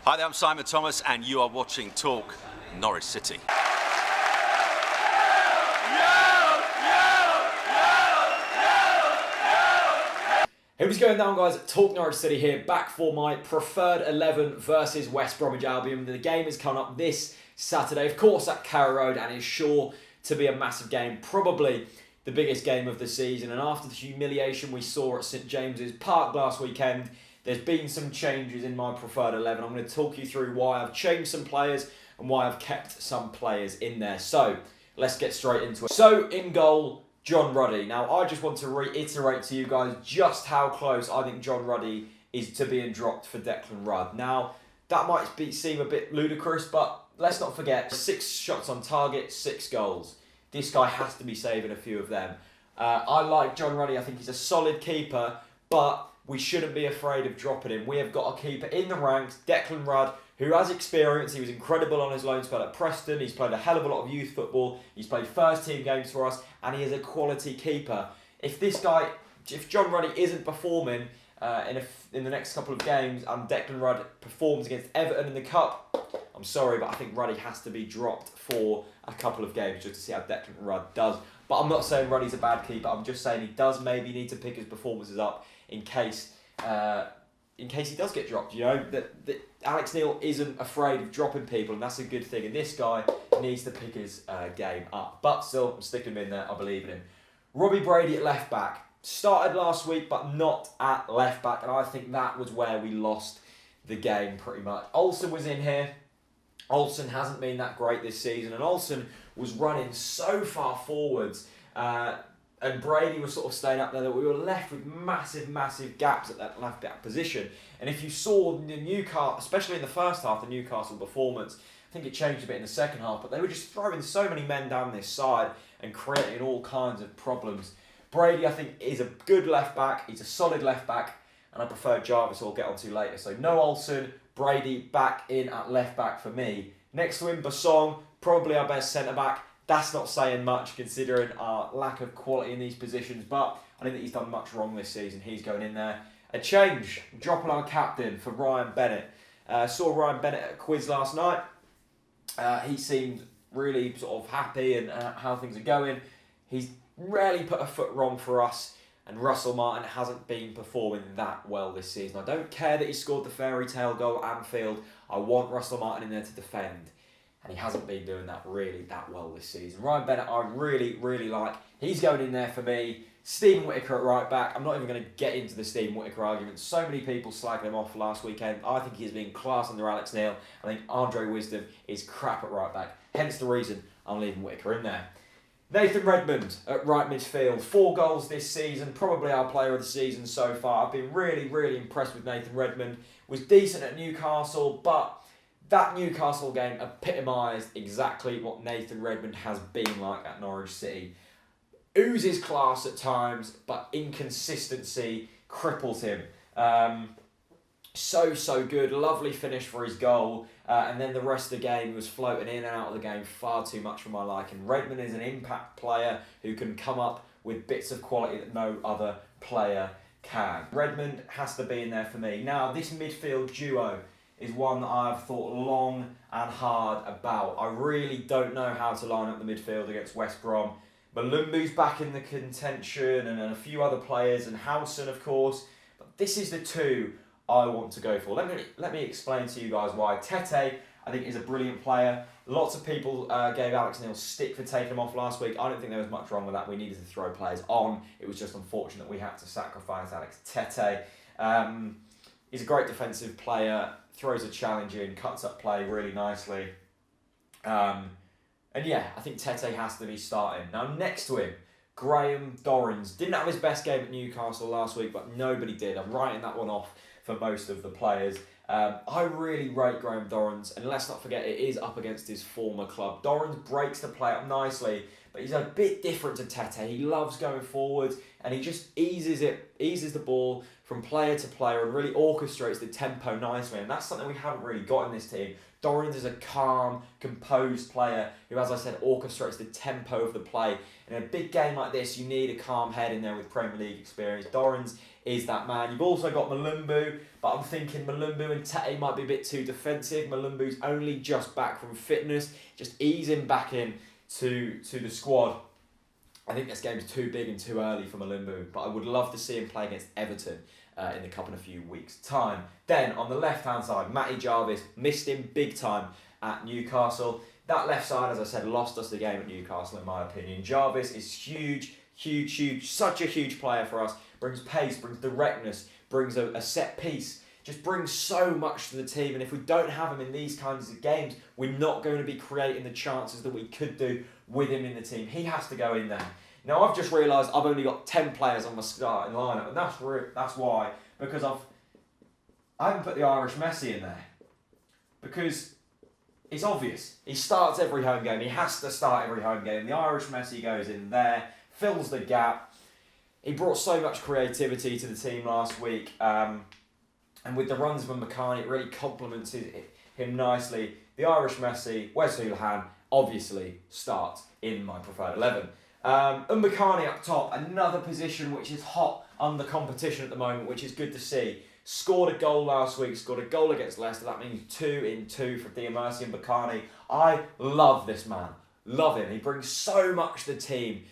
Hi there, I'm Simon Thomas and you are watching Talk Norwich City. Hey, what's going down, guys? Talk Norwich City here, back for my preferred 11 versus West Bromwich Albion. The game is coming up this Saturday, of course, at Carrow Road, and is sure to be a massive game, probably the biggest game of the season. And after the humiliation we saw at St James's Park last weekend, there's been some changes in my preferred 11. I'm going to talk you through why I've changed some players and why I've kept some players in there. So, let's get straight into it. So, in goal, John Ruddy. Now, I just want to reiterate to you guys just how close I think John Ruddy is to being dropped for Declan Rudd. Now, that might seem a bit ludicrous, but let's not forget, 6 shots on target, 6 goals. This guy has to be saving a few of them. I like John Ruddy. I think he's a solid keeper, but we shouldn't be afraid of dropping him. We have got a keeper in the ranks, Declan Rudd, who has experience. He was incredible on his loan spell at Preston. He's played a hell of a lot of youth football. He's played first team games for us, and he is a quality keeper. If John Ruddy isn't performing in the next couple of games, and Declan Rudd performs against Everton in the Cup, I'm sorry, but I think Ruddy has to be dropped for a couple of games just to see how Declan Rudd does. But I'm not saying Ruddy's a bad keeper. I'm just saying he does maybe need to pick his performances up in case he does get dropped. You know, that Alex Neil isn't afraid of dropping people, and that's a good thing. And this guy needs to pick his game up. But still, I'm sticking him in there. I believe in him. Robbie Brady at left back. Started last week, but not at left back, and I think that was where we lost the game pretty much. Olsen was in here. Olsen hasn't been that great this season, and Olsen was running so far forwards, and Brady was sort of staying up there that we were left with massive gaps at that left back position. And if you saw the Newcastle, especially in the first half, the Newcastle performance, I think it changed a bit in the second half, but they were just throwing so many men down this side and creating all kinds of problems. Brady, I think, is a good left back. He's a solid left back, and I prefer Jarvis, who I'll get onto later. So no Olsen, Brady back in at left back for me. Next to him, Basong, probably our best centre back. That's not saying much considering our lack of quality in these positions, but I don't think he's done much wrong this season. He's going in there. A change, dropping our captain for Ryan Bennett. Saw Ryan Bennett at a quiz last night. He seemed really sort of happy and how things are going. He's rarely put a foot wrong for us, and Russell Martin hasn't been performing that well this season. I don't care that he scored the fairy tale goal at Anfield. I want Russell Martin in there to defend, and he hasn't been doing that really that well this season. Ryan Bennett, I really like. He's going in there for me. Stephen Whittaker at right back. I'm not even going to get into the Stephen Whittaker argument. So many people slagged him off last weekend. I think he's been class under Alex Neil. I think Andre Wisdom is crap at right back. Hence the reason I'm leaving Whittaker in there. Nathan Redmond at right midfield. 4 goals this season. Probably our player of the season so far. I've been really impressed with Nathan Redmond. Was decent at Newcastle, but that Newcastle game epitomised exactly what Nathan Redmond has been like at Norwich City. Oozes class at times, but inconsistency cripples him. So good. Lovely finish for his goal. And then the rest of the game, he was floating in and out of the game far too much for my liking. Redmond is an impact player who can come up with bits of quality that no other player can. Redmond has to be in there for me. Now, this midfield duo is one that I've thought long and hard about. I really don't know how to line up the midfield against West Brom. Malumbu's back in the contention, and a few other players, and Howson, of course. But this is the 2 I want to go for. Let me explain to you guys why. Tete, I think, is a brilliant player. Lots of people gave Alex Neil stick for taking him off last week. I don't think there was much wrong with that. We needed to throw players on. It was just unfortunate we had to sacrifice Alex Tete. He's a great defensive player, throws a challenge in, cuts up play really nicely. And yeah, I think Tete has to be starting. Now, next to him, Graham Dorrans. Didn't have his best game at Newcastle last week, but nobody did. I'm writing that one off for most of the players. I really rate Graham Dorrans, and let's not forget it is up against his former club. Dorrans breaks the play up nicely, but but he's a bit different to Tete. He loves going forwards, and he just eases the ball from player to player and really orchestrates the tempo nicely. And that's something we haven't really got in this team. Dorrans is a calm, composed player who, as I said, orchestrates the tempo of the play. In a big game like this, you need a calm head in there with Premier League experience. Dorrans is that man. You've also got Malumbu, but I'm thinking Malumbu and Tete might be a bit too defensive. Malumbu's only just back from fitness. Just ease him back in to the squad. I think this game's too big and too early for Malumbu, but I would love to see him play against Everton in the cup in a few weeks' time. Then, on the left-hand side, Matty Jarvis missed him big time at Newcastle. That left side, as I said, lost us the game at Newcastle, in my opinion. Jarvis is huge, such a huge player for us. Brings pace, brings directness, brings a set piece. Just brings so much to the team, and if we don't have him in these kinds of games, we're not going to be creating the chances that we could do with him in the team. He has to go in there. Now, I've just realised I've only got 10 players on my starting lineup, and that's why, because I haven't put the Irish Messi in there. Because it's obvious. He starts every home game. He has to start every home game. The Irish Messi goes in there, fills the gap. He brought so much creativity to the team last week. And with the runs of McCartney, it really complements him nicely. The Irish Messi, Wes Hoolahan, obviously starts in my preferred 11. McCartney up top, another position which is hot under competition at the moment, which is good to see. Scored a goal last week, scored a goal against Leicester. That means 2 in 2 for Diamersi and McCartney. I love this man. Love him. He brings so much to the team.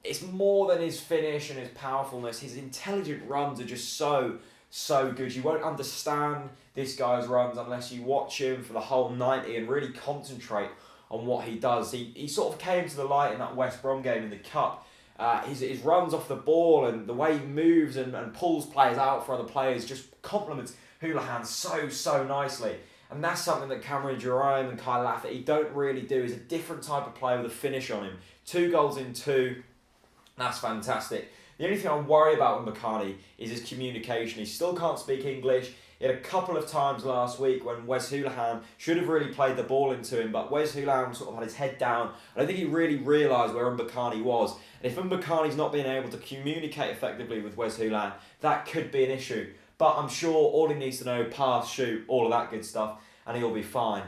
It's more than his finish and his powerfulness. His intelligent runs are just so good. You won't understand this guy's runs unless you watch him for the whole 90 and really concentrate on what he does. He sort of came to the light in that West Brom game in the Cup. His runs off the ball and the way he moves and pulls players out for other players just complements Hoolahan so nicely. And that's something that Cameron Jerome and Kyle Lafferty don't really do. He's a different type of player with a finish on him. 2 goals in 2. That's fantastic. The only thing I worry about with McCartney is his communication. He still can't speak English. He had a couple of times last week when Wes Hoolahan should have really played the ball into him, but Wes Hoolahan sort of had his head down. I don't think he really realised where McCartney was. And if McCartney's not being able to communicate effectively with Wes Hoolahan, that could be an issue. But I'm sure all he needs to know, pass, shoot, all of that good stuff, and he'll be fine.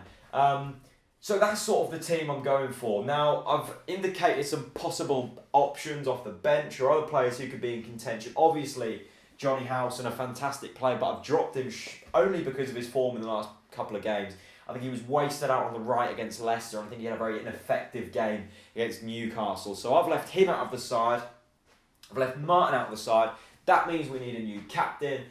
So that's sort of the team I'm going for. Now, I've indicated some possible options off the bench or other players who could be in contention. Obviously, Johnny Howson, a fantastic player, but I've dropped him only because of his form in the last couple of games. I think he was wasted out on the right against Leicester, and I think he had a very ineffective game against Newcastle. So I've left him out of the side. I've left Martin out of the side. That means we need a new captain.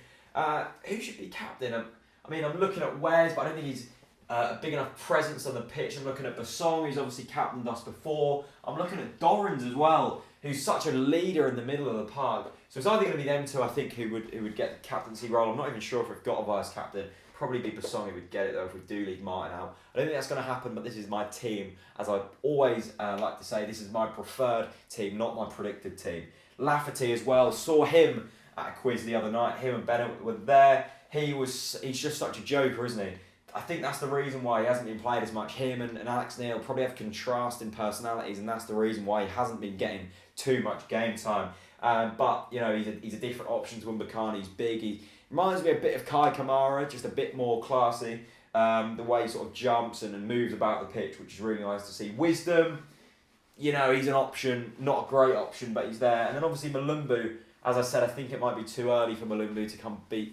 Who should be captain? I'm looking at Wes, but I don't think he's a big enough presence on the pitch. I'm looking at Basong, who's obviously captained us before. I'm looking at Dorrans as well, who's such a leader in the middle of the park. So it's either going to be them two, I think, who would get the captaincy role. I'm not even sure if we've got a vice captain. Probably be Basong who would get it though if we do leave Martin out. I don't think that's going to happen, but this is my team. As I always like to say, this is my preferred team, not my predicted team. Lafferty as well. Saw him at a quiz the other night. Him and Bennett were there. He's just such a joker, isn't he? I think that's the reason why he hasn't been played as much. Him and Alex Neil probably have contrasting personalities, and that's the reason why he hasn't been getting too much game time. But you know, he's a different option to Mbakani. He's big. He reminds me a bit of Kai Kamara, just a bit more classy. The way he sort of jumps and moves about the pitch, which is really nice to see. Wisdom, you know, he's an option, not a great option, but he's there. And then obviously Malumbu, as I said, I think it might be too early for Malumbu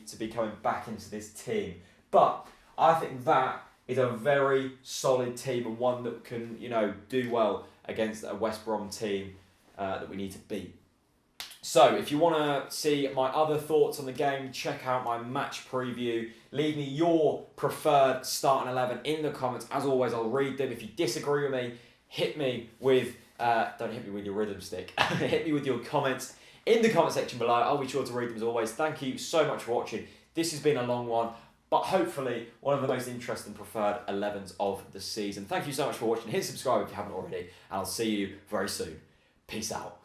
to be coming back into this team. But I think that is a very solid team and one that can, you know, do well against a West Brom team that we need to beat. So, if you want to see my other thoughts on the game, check out my match preview. Leave me your preferred starting 11 in the comments. As always, I'll read them. If you disagree with me, hit me with, don't hit me with your rhythm stick. Hit me with your comments in the comment section below. I'll be sure to read them as always. Thank you so much for watching. This has been a long one, but hopefully one of the most interesting preferred 11s of the season. Thank you so much for watching. Hit subscribe if you haven't already, and I'll see you very soon. Peace out.